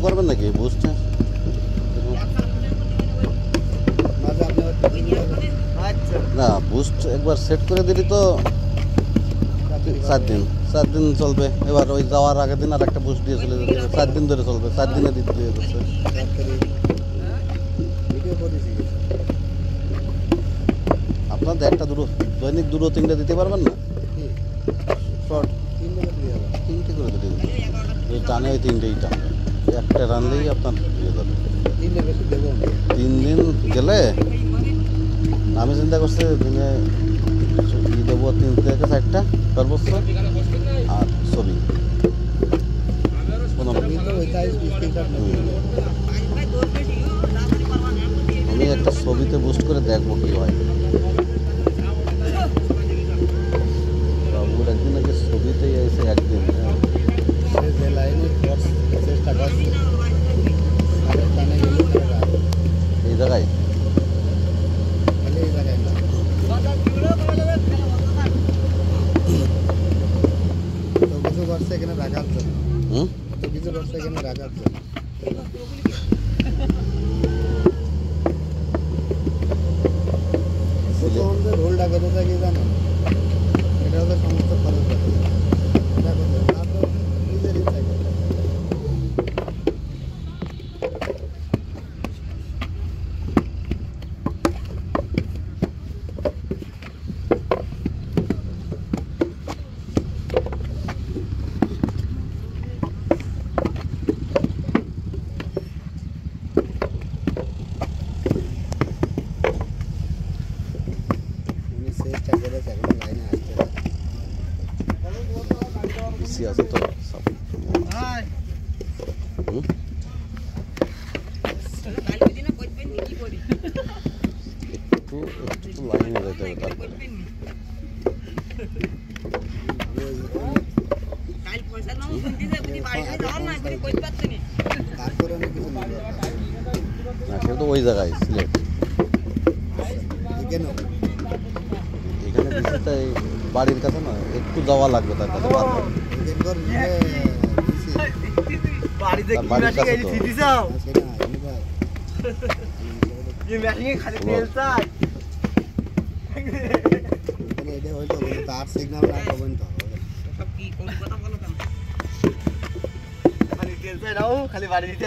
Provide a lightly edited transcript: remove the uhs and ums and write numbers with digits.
করবেন নাকি বুস্ট? না বুস্ট একবার সেট করে দিলি তো 4 দিন চলবে। এবার ওই যাওয়ার আগের দিন আর একটা বুস্ট দিয়ে চলে যেতে 4 দিন ধরে চলবে। 4 দিনে দিতে দিয়ে যাচ্ছে। আপনাদের একটা দৈনিক 2-3টা দিতে পারবেন না? শর্ট 3টে করে দিলে টানে ওই 3টেই টানে। একটা রানলেই আপনার দিয়ে যাবে। 3 দিন গেলে আমি চিন্তা করছি দিনে দেবো 3 থেকে 4টা সর্বোচ্চ আর ছবি। আমি একটা ছবিতে বুস্ট করে দেখবো কি হয়। বাবুর একদিন আগে ছবিতেই এসে একদিন এই জায়গায় এখানে রাখার জন্য কিছু করছে এখানে রাখার জন্য রোলটা কত থাকে জানো? এটা হচ্ছে সমস্ত খরচ নিজের ইচ্ছা আছে তো একটু লাইনে যেতে হবে। তারপরে তো ওই জায়গায় সিলেট এখানে দিচ্ছে তাই বাড়ির কাছে না একটু যাওয়া লাগবে তার কাছে। তার সিগন্যাল না পাবেন তো খালি বাড়ি দিতে